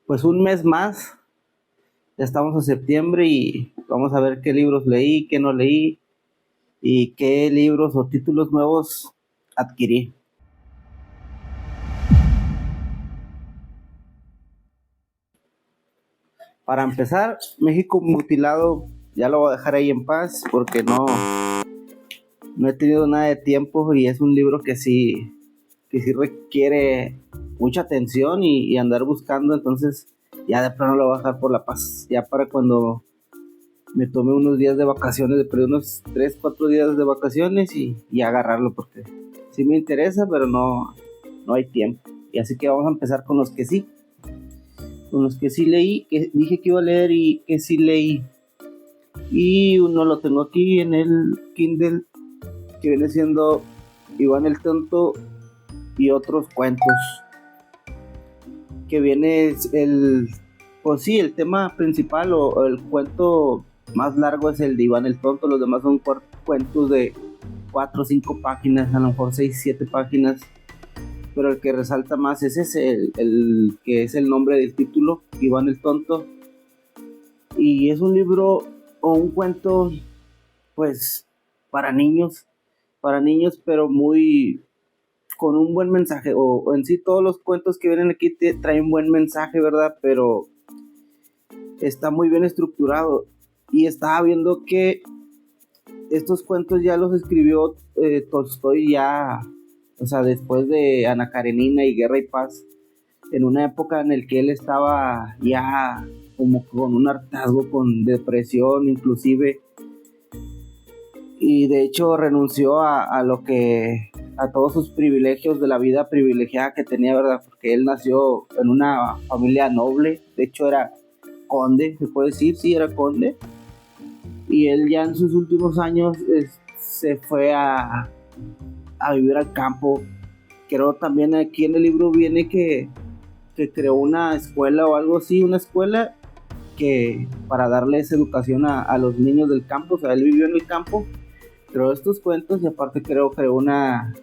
Pues un mes más, ya estamos en septiembre y vamos a ver qué libros leí, qué no leí y qué libros o títulos nuevos adquirí. Para empezar, México Mutilado ya lo voy a dejar ahí en paz porque no he tenido nada de tiempo y es un libro que sí requiere mucha atención y andar buscando, entonces ya de plano lo voy a dejar por la paz. Ya para cuando me tomé unos días de vacaciones, de perdí unos 3 4 días de vacaciones y agarrarlo porque sí me interesa, pero no hay tiempo. Y así que vamos a empezar con los que sí leí, que dije que iba a leer y que sí leí. Y uno lo tengo aquí en el Kindle, que viene siendo Iván el Tonto y otros cuentos. Que viene pues sí, el tema principal o el cuento más largo es el de Iván el Tonto, los demás son cuentos de 4 o 5 páginas, a lo mejor 6 7 páginas, pero el que resalta más es ese, el que es el nombre del título, Iván el Tonto, y es un libro o un cuento, pues, para niños, pero muy con un buen mensaje, o en sí todos los cuentos que vienen aquí traen buen mensaje, ¿verdad? Pero está muy bien estructurado. Y estaba viendo que estos cuentos ya los escribió Tolstoy ya, o sea, después de Ana Karenina y Guerra y Paz, en una época en la que él estaba ya como con un hartazgo, con depresión inclusive, y de hecho renunció a lo que a todos sus privilegios de la vida privilegiada que tenía, ¿verdad? Porque él nació en una familia noble, de hecho era conde, se puede decir, sí, era conde, y él ya en sus últimos años se fue a vivir al campo. Creo también aquí en el libro viene que creó una escuela o algo así, una escuela que para darles educación a los niños del campo, o sea, él vivió en el campo, creó estos cuentos y aparte creó una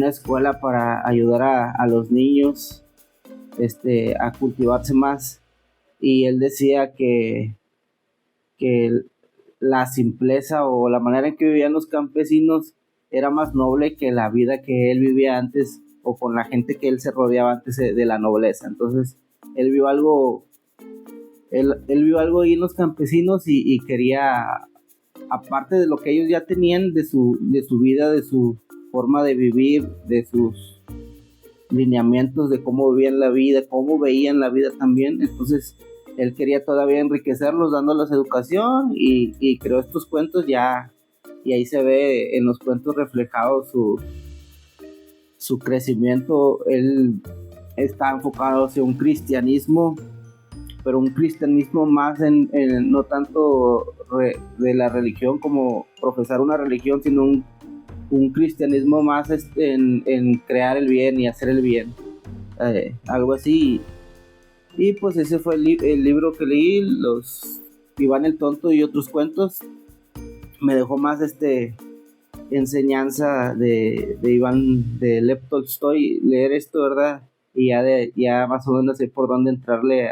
escuela para ayudar a los niños a cultivarse más. Y él decía que la simpleza o la manera en que vivían los campesinos era más noble que la vida que él vivía antes o con la gente que él se rodeaba antes de la nobleza. Entonces, él vio algo, él vio algo ahí en los campesinos y quería, aparte de lo que ellos ya tenían de su vida, de su forma de vivir, de sus lineamientos de cómo vivían la vida, cómo veían la vida también. Entonces él quería todavía enriquecerlos dándoles educación y creó estos cuentos ya, y ahí se ve en los cuentos reflejado su crecimiento. Él está enfocado hacia un cristianismo, pero un cristianismo más no tanto de la religión como profesar una religión, sino un cristianismo más en crear el bien y hacer el bien, algo así. Y pues ese fue el libro que leí, los Iván el Tonto y otros cuentos. Me dejó más enseñanza de Iván, de Lev Tolstoy, leer esto, ¿verdad? Y ya más o menos sé por dónde entrarle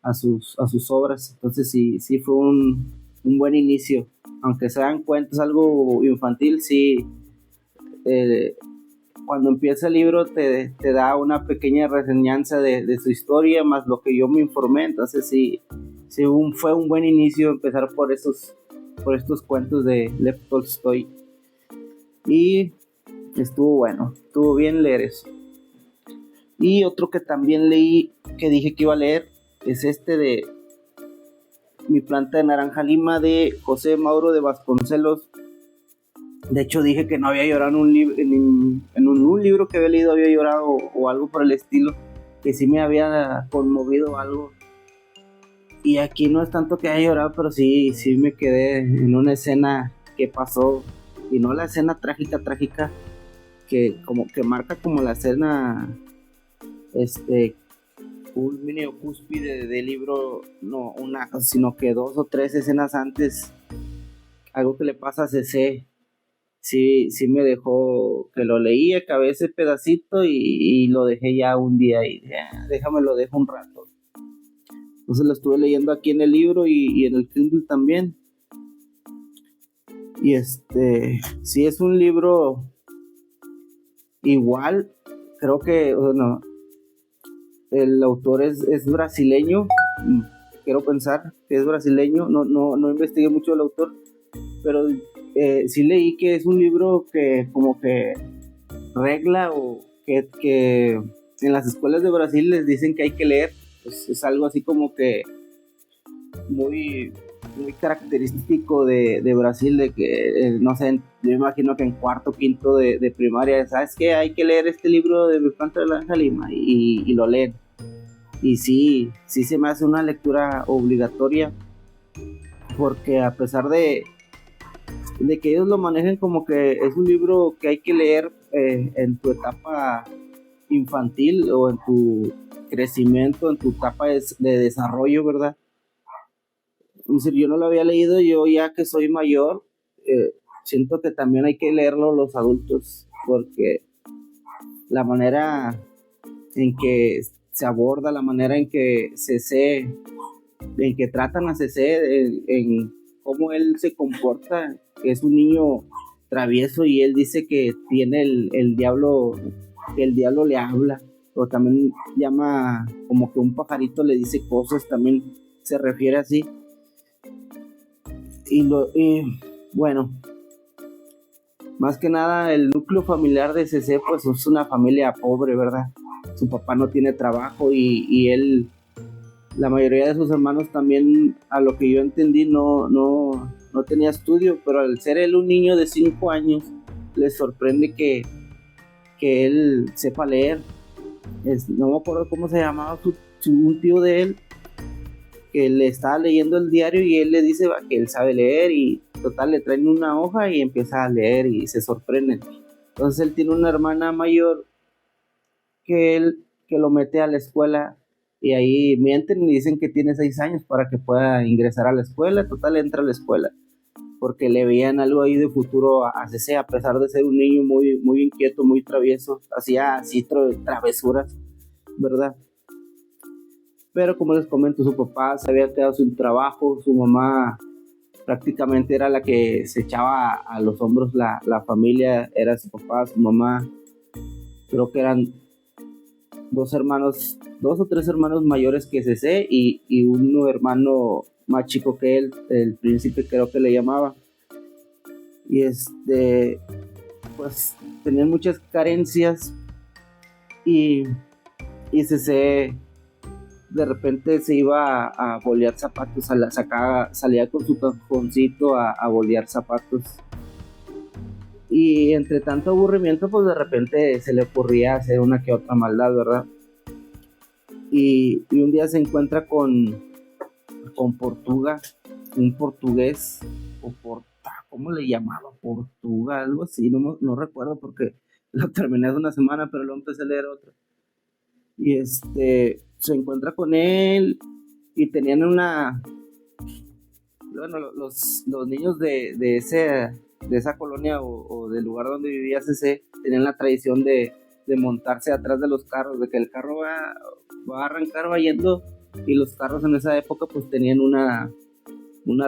a sus obras. Entonces sí fue un buen inicio. Aunque sean cuentos algo infantil, sí, eh, cuando empieza el libro te da una pequeña reseñanza de su historia, más lo que yo me informé. Entonces fue un buen inicio empezar por estos cuentos de Lev Tolstoy. Y estuvo bueno, estuvo bien leer eso. Y otro que también leí, que dije que iba a leer, es este de Mi planta de naranja lima, de José Mauro de Vasconcelos. De hecho dije que no había llorado en un libro, en un libro que había leído había llorado o algo por el estilo, que sí me había conmovido algo. Y aquí no es tanto que haya llorado, pero sí me quedé en una escena que pasó, y no la escena trágica, que como que marca como la escena, culmine o cúspide del libro, no una, sino que 2 o 3 escenas antes, algo que le pasa a CC. Sí me dejó, que lo leí, acabé ese pedacito y lo dejé ya un día y dije, déjame lo dejo un rato. Entonces lo estuve leyendo aquí en el libro y en el Kindle también. Y sí es un libro igual, creo que, bueno, el autor es brasileño, quiero pensar que es brasileño, no investigué mucho el autor, pero sí leí que es un libro que como que regla o que en las escuelas de Brasil les dicen que hay que leer, pues es algo así como que muy, muy característico de Brasil, de que, no sé, yo imagino que en cuarto, quinto de primaria, ¿sabes qué? Hay que leer este libro de Mi Planta de la Lima y lo leen. Y sí se me hace una lectura obligatoria, porque a pesar de que ellos lo manejen como que es un libro que hay que leer en tu etapa infantil o en tu crecimiento, en tu etapa de desarrollo, ¿verdad? Es decir, yo no lo había leído, yo ya que soy mayor, siento que también hay que leerlo los adultos, porque la manera en que se aborda, la manera en que en que tratan a CC, en cómo él se comporta, que es un niño travieso y él dice que tiene el diablo, que el diablo le habla, o también llama como que un pajarito le dice cosas, también se refiere así. Y bueno, más que nada el núcleo familiar de CC pues es una familia pobre, ¿verdad? Su papá no tiene trabajo y él, la mayoría de sus hermanos también, a lo que yo entendí, no tenía estudio, pero al ser él un niño de 5 años, les sorprende que él sepa leer. No me acuerdo cómo se llamaba un tío de él, que le estaba leyendo el diario y él le dice que él sabe leer y total le traen una hoja y empieza a leer y se sorprenden. Entonces él tiene una hermana mayor que lo mete a la escuela y ahí mienten y dicen que tiene 6 años para que pueda ingresar a la escuela. Total entra a la escuela porque le veían algo ahí de futuro a CC, a pesar de ser un niño muy, muy inquieto, muy travieso, hacía así travesuras, ¿verdad? Pero como les comento, su papá se había quedado sin trabajo, su mamá prácticamente era la que se echaba a los hombros la familia, era su papá, su mamá, creo que eran dos o tres hermanos mayores que CC y un hermano más chico que él, el príncipe creo que le llamaba. Y pues tenían muchas carencias y CC de repente se iba a bolear zapatos, salía con su cajoncito a bolear zapatos. Y entre tanto aburrimiento, pues de repente se le ocurría hacer una que otra maldad, ¿verdad? Y un día se encuentra con Portuga, un portugués, ¿cómo le llamaba? Portuga, algo así, no recuerdo porque lo terminé hace una semana, pero luego empecé a leer otro. Y se encuentra con él y tenían bueno, los niños de esa colonia o del lugar donde vivía CC tenían la tradición de montarse atrás de los carros, de que el carro va a arrancar, va yendo, y los carros en esa época pues tenían una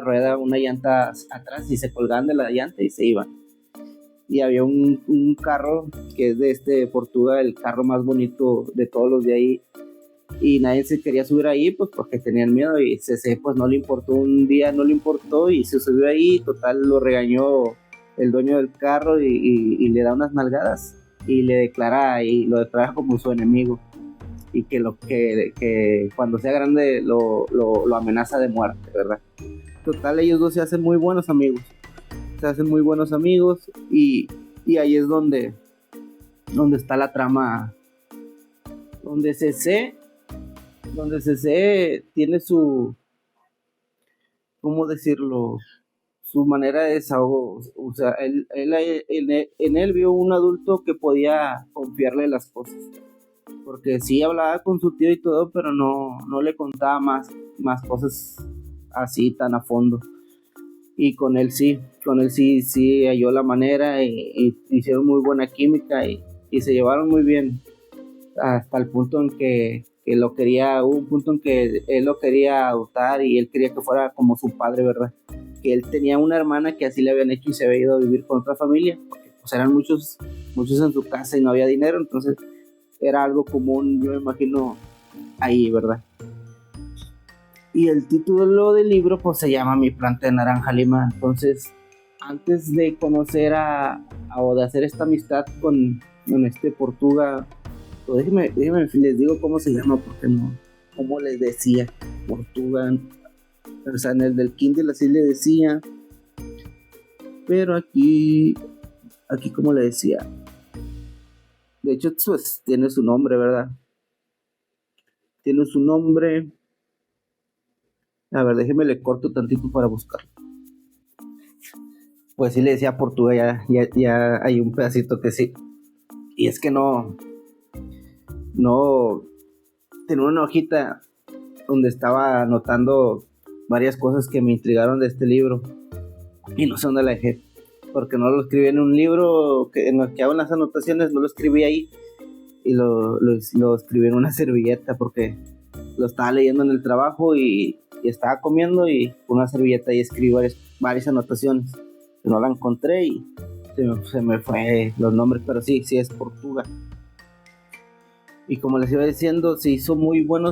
rueda, una llanta atrás y se colgaban de la llanta y se iban. Y había un carro que es de Portugal, el carro más bonito de todos los de ahí, y nadie se quería subir ahí pues porque tenían miedo y CC pues no le importó, un día no le importó y se subió ahí. Total lo regañó el dueño del carro y le da unas nalgadas y le declara y lo declara como su enemigo y que cuando sea grande lo amenaza de muerte, ¿verdad? Total ellos dos se hacen muy buenos amigos, y ahí es donde está la trama, donde CC tiene ¿cómo decirlo? Su manera de desahogo. O sea, en él vio un adulto que podía confiarle las cosas. Porque sí hablaba con su tío y todo, pero no le contaba más cosas así tan a fondo. Y con él sí halló la manera y hicieron muy buena química y se llevaron muy bien hasta el punto en que que lo quería, hubo un punto en que él lo quería adoptar y él quería que fuera como su padre, ¿verdad? Que él tenía una hermana que así le habían hecho y se había ido a vivir con otra familia, porque pues eran muchos en su casa y no había dinero, entonces era algo común, yo me imagino, ahí, ¿verdad? Y el título del libro pues se llama Mi planta de naranja lima. Entonces, antes de conocer o de hacer esta amistad con este Portuga, pues déjenme les digo cómo se llama, porque no, cómo les decía Portuga, o sea, en el del Kindle así le decía, pero aquí como le decía, de hecho pues, tiene su nombre, ¿verdad? Tiene su nombre. A ver, déjeme le corto tantito para buscar. Pues sí le decía Portuga, ya hay un pedacito que sí. Y es que no tenía una hojita donde estaba anotando varias cosas que me intrigaron de este libro y no sé dónde la dejé, porque no lo escribí en un libro en el que hago las anotaciones, no lo escribí ahí y lo escribí en una servilleta porque lo estaba leyendo en el trabajo y estaba comiendo y con una servilleta y escribí varias anotaciones. No la encontré y se me fue los nombres, pero sí es Portuga. Y como les iba diciendo, se hizo muy buen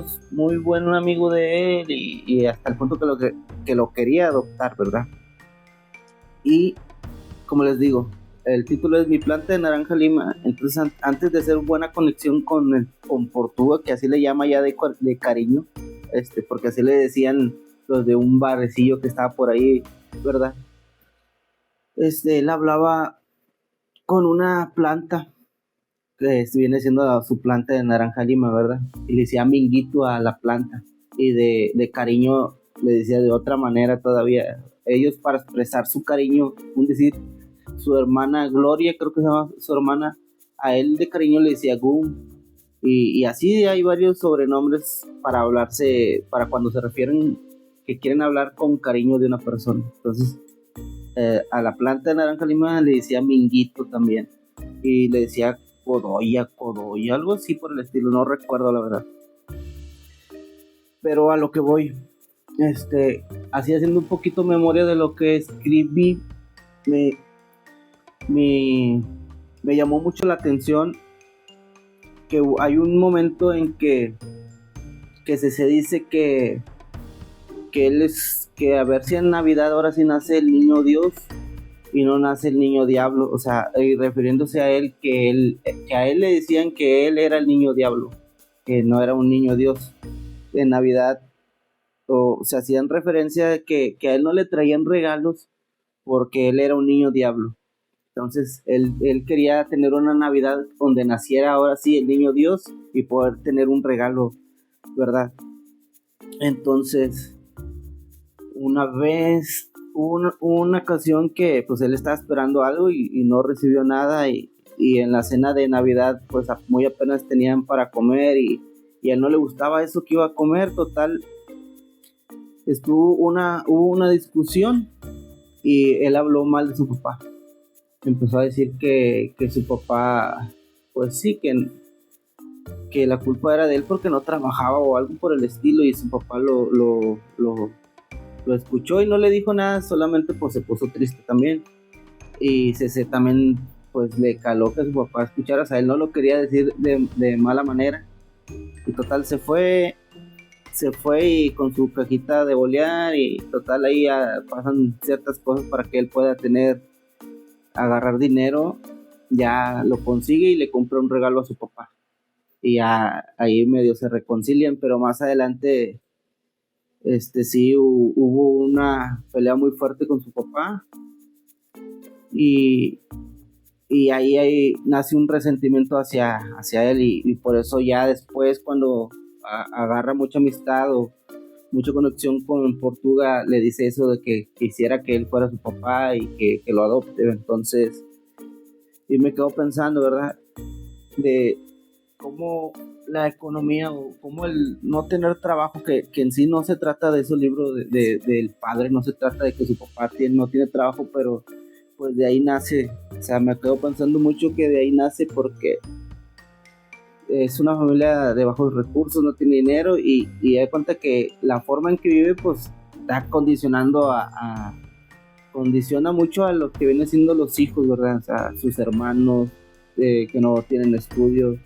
amigo de él y hasta el punto que lo quería adoptar, ¿verdad? Y como les digo, el título es Mi planta de naranja lima. Entonces antes de hacer buena conexión con Portuga, que así le llama ya de cariño, porque así le decían los de un barecillo que estaba por ahí, ¿verdad? Él hablaba con una planta que viene siendo su planta de naranja lima, ¿verdad? Y le decía minguito a la planta y de cariño le decía de otra manera todavía. Ellos, para expresar su cariño, un decir, su hermana Gloria, creo que se llama su hermana, a él de cariño le decía Gum, y así hay varios sobrenombres para hablarse, para cuando se refieren que quieren hablar con cariño de una persona. Entonces a la planta de naranja lima le decía minguito también, y le decía Codoya, algo así por el estilo, no recuerdo la verdad. Pero a lo que voy, así haciendo un poquito memoria de lo que escribí, me llamó mucho la atención que hay un momento en que se dice que que a ver si en Navidad ahora sí nace el niño Dios y no nace el niño diablo, o sea, y refiriéndose a él, que a él le decían que él era el niño diablo, que no era un niño Dios. En Navidad o se hacían referencia de que a él no le traían regalos porque él era un niño diablo. Entonces él quería tener una Navidad donde naciera ahora sí el niño Dios y poder tener un regalo, ¿verdad? Entonces, una vez, una ocasión que pues él estaba esperando algo y no recibió nada y en la cena de Navidad pues muy apenas tenían para comer y a él no le gustaba eso que iba a comer. Total, hubo una discusión y él habló mal de su papá. Empezó a decir que su papá, pues sí, que la culpa era de él porque no trabajaba o algo por el estilo, y su papá lo escuchó y no le dijo nada, solamente pues se puso triste también. Y se también pues le caló que su papá escuchara, o sea, él no lo quería decir de mala manera. Y total se fue y con su cajita de bolear y total ahí pasan ciertas cosas para que él pueda agarrar dinero, ya lo consigue y le compra un regalo a su papá. Y ya ahí medio se reconcilian, pero más adelante sí hubo una pelea muy fuerte con su papá y ahí nace un resentimiento hacia él y por eso ya después cuando agarra mucha amistad o mucha conexión con Portuga, le dice eso de que quisiera que él fuera su papá y que lo adopte. Entonces, y me quedo pensando, ¿verdad? De cómo la economía o cómo el no tener trabajo, que en sí no se trata de esos libros del padre, no se trata de que su papá no tiene trabajo, pero pues de ahí nace, o sea, me quedo pensando mucho que de ahí nace porque es una familia de bajos recursos, no tiene dinero y da cuenta que la forma en que vive pues está condicionando condiciona mucho a lo que vienen siendo los hijos, ¿verdad? O sea, sus hermanos que no tienen estudios,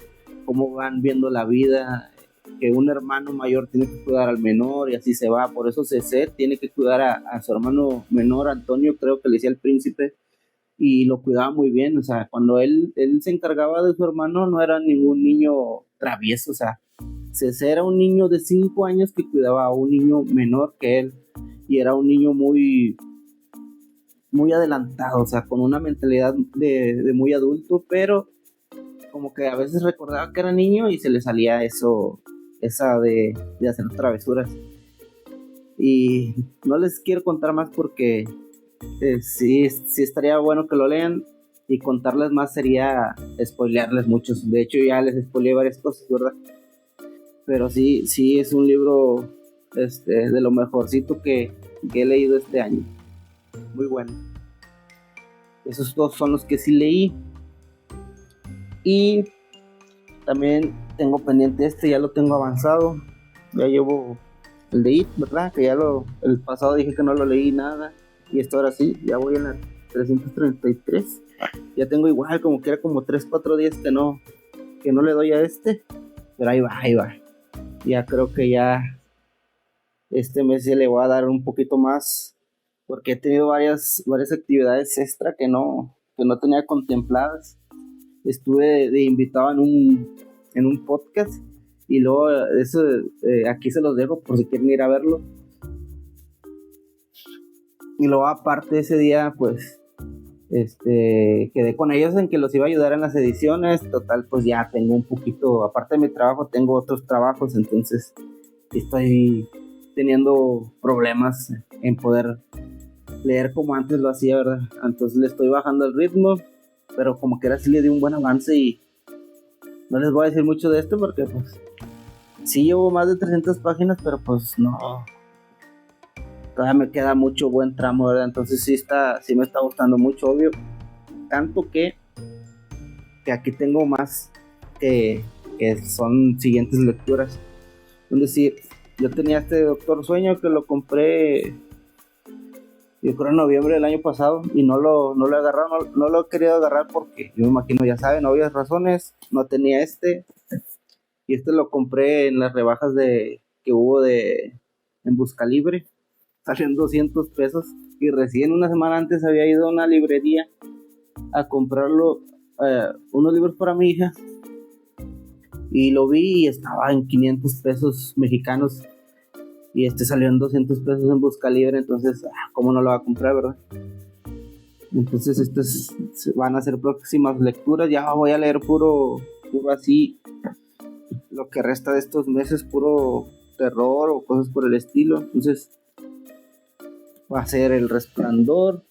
cómo van viendo la vida, que un hermano mayor tiene que cuidar al menor y así se va. Por eso Cecé tiene que cuidar a su hermano menor, Antonio, creo que le decía el príncipe, y lo cuidaba muy bien. O sea, cuando él se encargaba de su hermano, no era ningún niño travieso. O sea, Cecé era un niño de 5 años que cuidaba a un niño menor que él, y era un niño muy, muy adelantado, o sea, con una mentalidad de muy adulto, pero como que a veces recordaba que era niño y se le salía esa de hacer travesuras. Y no les quiero contar más porque sí estaría bueno que lo lean, y contarles más sería spoilearles muchos. De hecho ya les spoileé varias cosas, ¿verdad? Pero sí es un libro de lo mejorcito que he leído este año. Muy bueno. Esos dos son los que sí leí. Y también tengo pendiente ya lo tengo avanzado. Ya llevo el de It, ¿verdad? Que el pasado dije que no lo leí nada. Y esto ahora sí, ya voy en la 333. Ya tengo igual, como que era como 3-4 días que no le doy a pero ahí va. Ya creo que ya este mes se le voy a dar un poquito más, porque he tenido varias actividades extra que no tenía contempladas. Estuve de invitado en un podcast, y luego eso aquí se los dejo por si quieren ir a verlo. Y luego aparte ese día pues quedé con ellos en que los iba a ayudar en las ediciones. Total, pues ya tengo un poquito, aparte de mi trabajo tengo otros trabajos, entonces estoy teniendo problemas en poder leer como antes lo hacía, ¿verdad? Entonces le estoy bajando el ritmo, pero como que ahora sí le di un buen avance. Y no les voy a decir mucho de esto porque pues sí llevo más de 300 páginas, pero pues no, todavía me queda mucho buen tramo, ¿verdad? Entonces sí me está gustando mucho, obvio, tanto que aquí tengo más que son siguientes lecturas. Es decir, yo tenía Doctor Sueño que lo compré yo creo en noviembre del año pasado, y no lo he agarrado, no lo he querido agarrar porque yo me imagino, ya saben, obvias razones, no tenía y lo compré en las rebajas que hubo en Buscalibre, salió en 200 pesos, y recién una semana antes había ido a una librería a comprarlo, unos libros para mi hija, y lo vi y estaba en 500 pesos mexicanos, y salió en 200 pesos en Buscalibre. Entonces, ¿cómo no lo va a comprar, verdad? Entonces van a ser próximas lecturas. Ya voy a leer puro así, lo que resta de estos meses, puro terror o cosas por el estilo. Entonces va a ser El Resplandor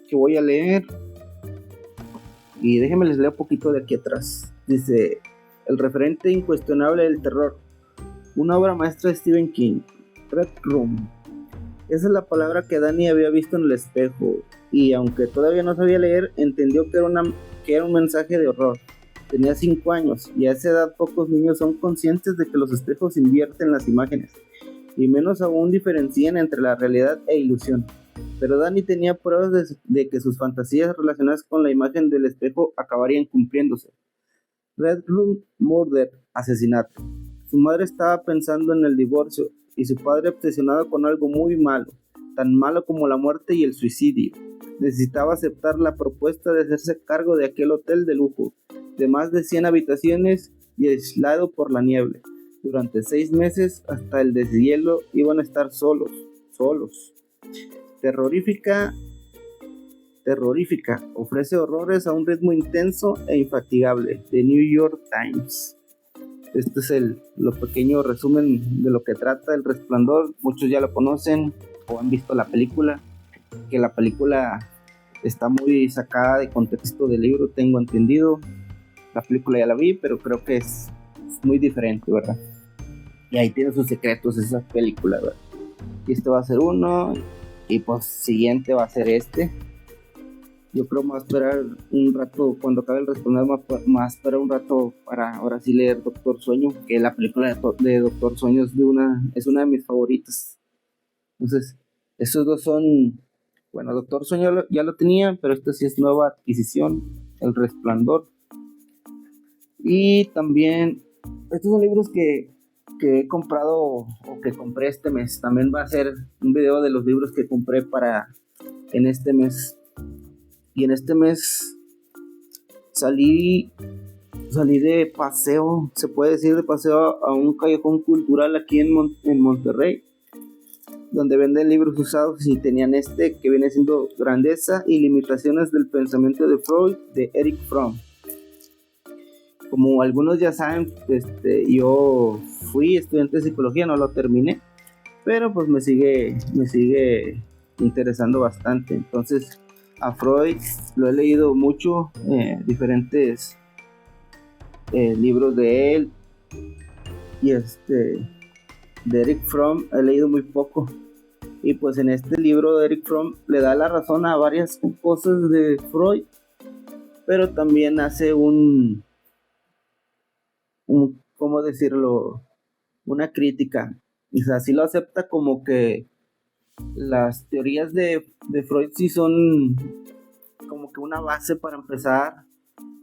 que voy a leer. Y déjenme les leo un poquito de aquí atrás. Dice: el referente incuestionable del terror, una obra maestra de Stephen King. Red Room. Esa es la palabra que Dani había visto en el espejo, y aunque todavía no sabía leer, entendió que era un mensaje de horror. Tenía 5 años, y a esa edad pocos niños son conscientes de que los espejos invierten las imágenes, y menos aún diferencian entre la realidad e ilusión. Pero Dani tenía pruebas de que sus fantasías relacionadas con la imagen del espejo acabarían cumpliéndose. Red Room Murder, asesinato. Su madre estaba pensando en el divorcio, y su padre obsesionado con algo muy malo, tan malo como la muerte y el suicidio. Necesitaba aceptar la propuesta de hacerse cargo de aquel hotel de lujo, de más de 100 habitaciones y aislado por la niebla. Durante 6 meses, hasta el deshielo, iban a estar solos. Terrorífica, ofrece horrores a un ritmo intenso e infatigable. The New York Times. Este es lo pequeño resumen de lo que trata El Resplandor. Muchos ya lo conocen o han visto la película, que la película está muy sacada de contexto del libro, tengo entendido. La película ya la vi, pero creo que es muy diferente, ¿verdad? Y ahí tiene sus secretos esa película, ¿verdad? Y va a ser uno, y pues siguiente va a ser Yo creo más esperar un rato, cuando acabe el Resplandor, más esperar un rato para ahora sí leer Doctor Sueño, que la película de Doctor Sueño es una de mis favoritas. Entonces, esos dos son, bueno, Doctor Sueño ya lo tenía, pero esta sí es nueva adquisición, El Resplandor. Y también, estos son libros que he comprado o que compré este mes. También va a ser un video de los libros que compré para en este mes. Y en este mes salí de paseo, se puede decir de paseo, a un callejón cultural aquí en Monterrey, donde venden libros usados y tenían este que viene siendo Grandeza y limitaciones del pensamiento de Freud, de Erich Fromm. Como algunos ya saben, yo fui estudiante de psicología, no lo terminé, pero pues me sigue interesando bastante. Entonces a Freud lo he leído mucho, diferentes libros de él, y de Erich Fromm he leído muy poco. Y pues en este libro de Erich Fromm le da la razón a varias cosas de Freud, pero también hace ¿cómo decirlo? Una crítica. O sea, sí lo acepta como que las teorías de Freud sí son como que una base para empezar,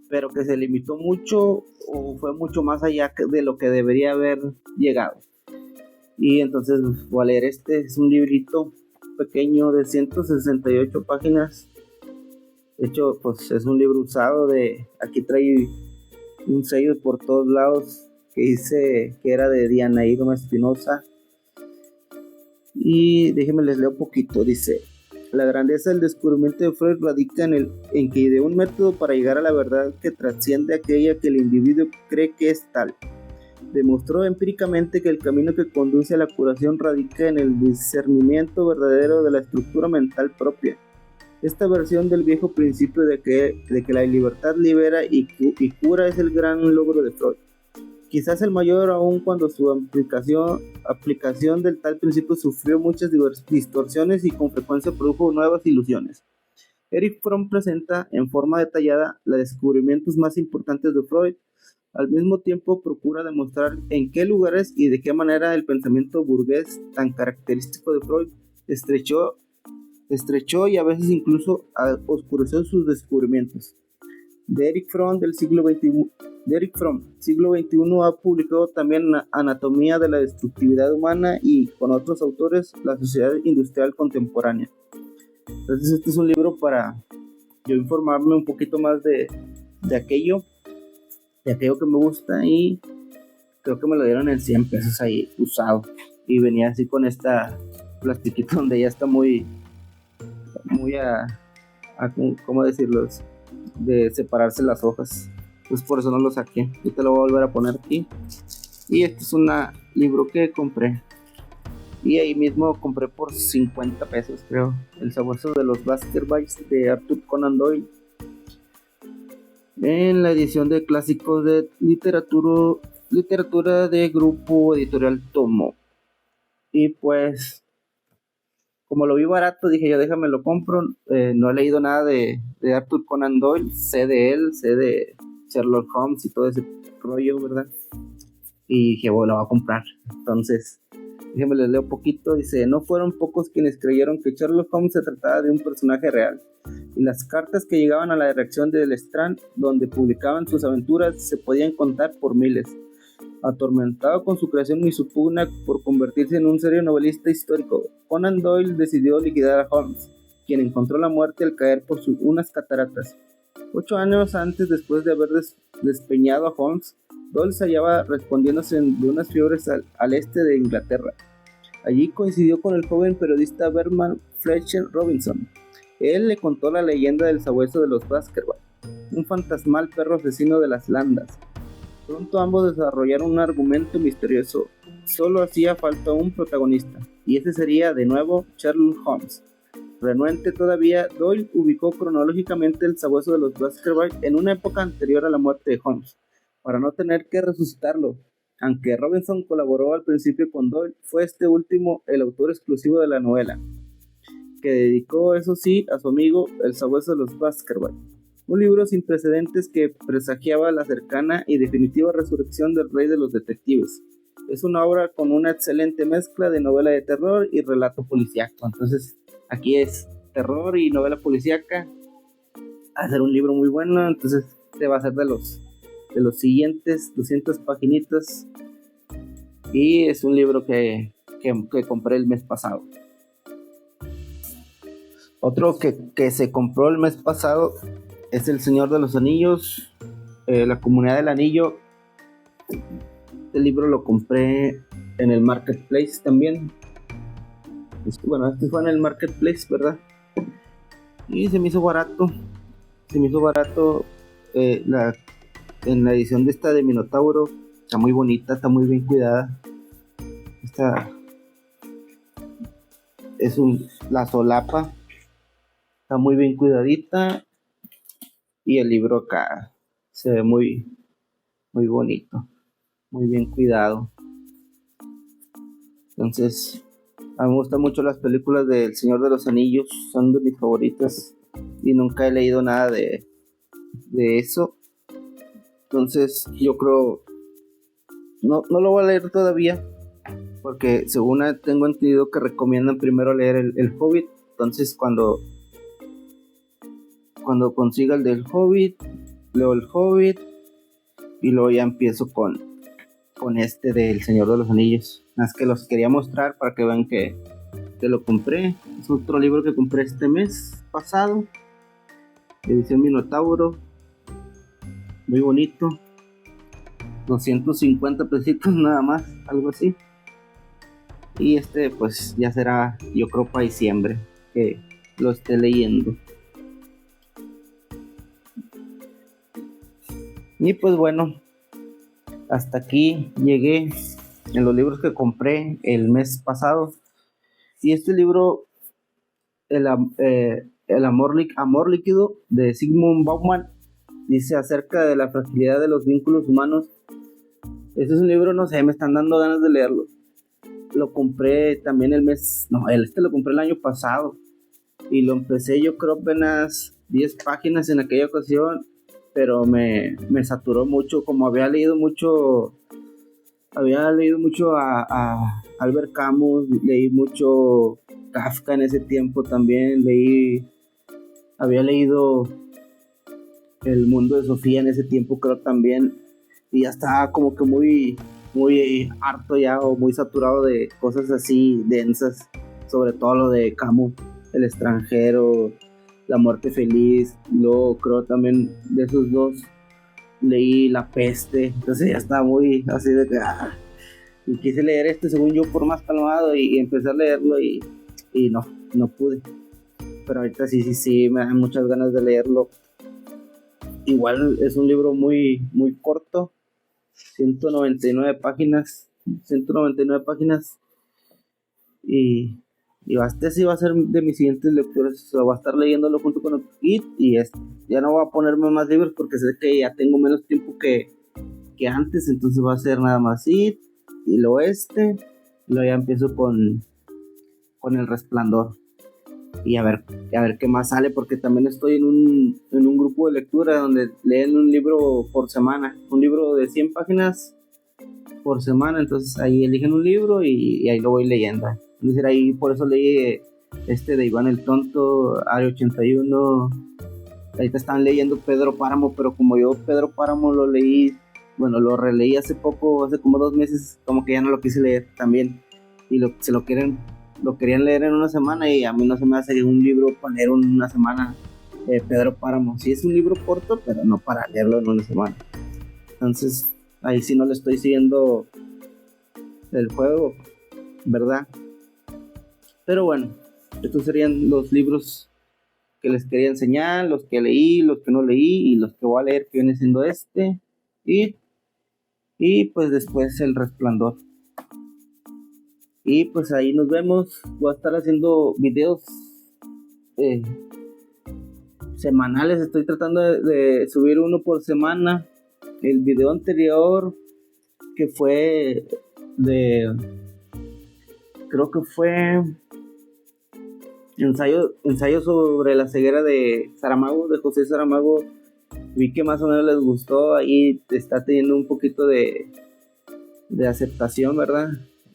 pero que se limitó mucho o fue mucho más allá de lo que debería haber llegado. Y entonces voy a leer es un librito pequeño de 168 páginas. De hecho, pues es un libro usado, aquí trae un sello por todos lados que dice que era de Diana Irma Espinosa. Y déjenme les leo un poquito. Dice: la grandeza del descubrimiento de Freud radica en que ideó un método para llegar a la verdad que trasciende aquella que el individuo cree que es tal. Demostró empíricamente que el camino que conduce a la curación radica en el discernimiento verdadero de la estructura mental propia. Esta versión del viejo principio de que la libertad libera y cura es el gran logro de Freud. Quizás el mayor aún cuando su aplicación del tal principio sufrió muchas distorsiones y con frecuencia produjo nuevas ilusiones. Erich Fromm presenta en forma detallada los descubrimientos más importantes de Freud. Al mismo tiempo procura demostrar en qué lugares y de qué manera el pensamiento burgués tan característico de Freud estrechó y a veces incluso oscureció sus descubrimientos. De Erich Fromm, siglo XXI, ha publicado también Anatomía de la destructividad humana y, con otros autores, La sociedad industrial contemporánea. Entonces este es un libro para yo informarme un poquito más de aquello que me gusta, y creo que me lo dieron en 100 pesos ahí usado, y venía así con esta plastiquito donde ya está muy ¿cómo decirlo? De separarse las hojas. Pues por eso no lo saqué. Yo te lo voy a volver a poner aquí. Y este es un libro que compré, y ahí mismo compré por 50 pesos, creo, El sabueso de los Baskervilles, de Arthur Conan Doyle, en la edición de clásicos de literatura de Grupo Editorial Tomo. Y pues, como lo vi barato, dije yo, déjame lo compro. No he leído nada de Arthur Conan Doyle. Sé de él, sé de Sherlock Holmes y todo ese rollo, ¿verdad? Y dije, bueno, lo voy a comprar. Entonces, déjenme les leo un poquito. Dice: no fueron pocos quienes creyeron que Sherlock Holmes se trataba de un personaje real, y las cartas que llegaban a la redacción del Strand, donde publicaban sus aventuras, se podían contar por miles. Atormentado con su creación y su pugna por convertirse en un serio novelista histórico, Conan Doyle decidió liquidar a Holmes, quien encontró la muerte al caer por unas cataratas. 8 años antes, después de haber despeñado a Holmes, Doyle se hallaba respondiéndose de unas fiebres al este de Inglaterra. Allí coincidió con el joven periodista Bernard Fletcher Robinson. Él le contó la leyenda del sabueso de los Baskervilles, un fantasmal perro asesino de las landas. Pronto ambos desarrollaron un argumento misterioso. Solo hacía falta un protagonista, y ese sería, de nuevo, Sherlock Holmes. Renuente todavía, Doyle ubicó cronológicamente el sabueso de los Baskervilles en una época anterior a la muerte de Holmes, para no tener que resucitarlo. Aunque Robinson colaboró al principio con Doyle, fue este último el autor exclusivo de la novela. que dedicó, eso sí, a su amigo el sabueso de los Baskerville. Un libro sin precedentes que presagiaba la cercana y definitiva resurrección del rey de los detectives. Es una obra con una excelente mezcla de novela de terror y relato policíaco. Entonces, aquí es terror y novela policíaca. Va a ser un libro muy bueno. Entonces, este va a ser de los siguientes 200 paginitas. Y es un libro que compré el mes pasado. Otro que se compró el mes pasado es El Señor de los Anillos, La Comunidad del Anillo. Este libro lo compré en el Marketplace también. Bueno, este fue en el Marketplace, ¿verdad? Y se me hizo barato. En la edición de esta de Minotauro. Está muy bonita, está muy bien cuidada. Esta es la solapa. Está muy bien cuidadita. Y el libro acá se ve muy, muy bonito. Muy bien cuidado. Entonces, a mí me gustan mucho las películas del Señor de los Anillos. Son de mis favoritas. Y nunca he leído nada de eso. Entonces, yo creo... No lo voy a leer todavía. Porque según tengo entendido que recomiendan primero leer el Hobbit. Entonces, cuando consiga el del Hobbit, leo el Hobbit. Y luego ya empiezo con este del Señor de los Anillos. Más que los quería mostrar para que vean que lo compré. Es otro libro que compré este mes pasado. Edición Minotauro. Muy bonito. 250 pesitos nada más, algo así. Y pues ya será, yo creo, para diciembre que lo esté leyendo. Y pues bueno, hasta aquí llegué en los libros que compré el mes pasado. Y este libro, el amor líquido, de Zygmunt Bauman, dice acerca de la fragilidad de los vínculos humanos. Este es un libro, no sé, me están dando ganas de leerlo. Lo compré también lo compré el año pasado. Y lo empecé, yo creo, apenas 10 páginas en aquella ocasión. Pero me saturó mucho, como había leído mucho a Albert Camus, leí mucho Kafka en ese tiempo también, había leído El Mundo de Sofía en ese tiempo, creo también, y ya estaba como que muy, muy harto ya, o muy saturado de cosas así densas, sobre todo lo de Camus, El extranjero, La muerte feliz. Luego creo también de esos dos leí La peste. Entonces ya estaba muy así de que y quise leer según yo por más calmado, y empecé a leerlo y no pude. Pero ahorita sí me dan muchas ganas de leerlo. Igual es un libro muy, muy corto, 199 páginas y sí va a ser de mis siguientes lecturas. Voy a estar leyéndolo junto con el It, y ya no voy a ponerme más libros porque sé que ya tengo menos tiempo que antes. Entonces va a ser nada más It y luego luego ya empiezo con El Resplandor, y a ver qué más sale, porque también estoy en un grupo de lectura donde leen un libro por semana, un libro de 100 páginas por semana. Entonces ahí eligen un libro y ahí lo voy leyendo. Es decir, ahí por eso leí de Iván el Tonto, Área 81. Ahorita están leyendo Pedro Páramo, pero como yo Pedro Páramo lo releí hace poco, hace como 2 meses, como que ya no lo quise leer también. Y lo querían leer en una semana, y a mí no se me hace un libro para leer en una semana. Pedro Páramo sí es un libro corto, pero no para leerlo en una semana. Entonces ahí sí no le estoy siguiendo el juego, ¿verdad? Pero bueno, estos serían los libros que les quería enseñar, los que leí, los que no leí y los que voy a leer, que viene siendo y pues después El Resplandor. Y pues ahí nos vemos. Voy a estar haciendo videos semanales. Estoy tratando de subir uno por semana. El video anterior, que fue creo que fue ensayo sobre la ceguera de Saramago, de José Saramago. Vi que más o menos les gustó, ahí está teniendo un poquito de aceptación, ¿verdad?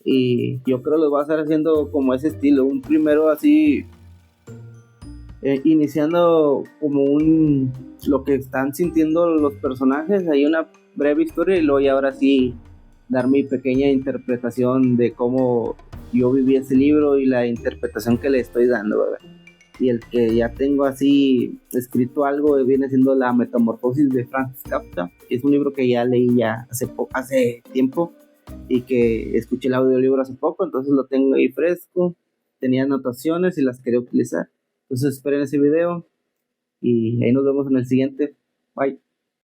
Y yo creo que lo voy a estar haciendo como ese estilo, un primero así, iniciando como lo que están sintiendo los personajes, hay una breve historia y luego ya ahora sí dar mi pequeña interpretación de cómo yo viví ese libro y la interpretación que le estoy dando, ¿verdad? Y el que ya tengo así escrito algo viene siendo La Metamorfosis de Franz Kafka. Es un libro que ya leí ya hace tiempo y que escuché el audiolibro hace poco, entonces lo tengo ahí fresco, tenía anotaciones y las quería utilizar. Entonces esperen ese video y ahí nos vemos en el siguiente. Bye.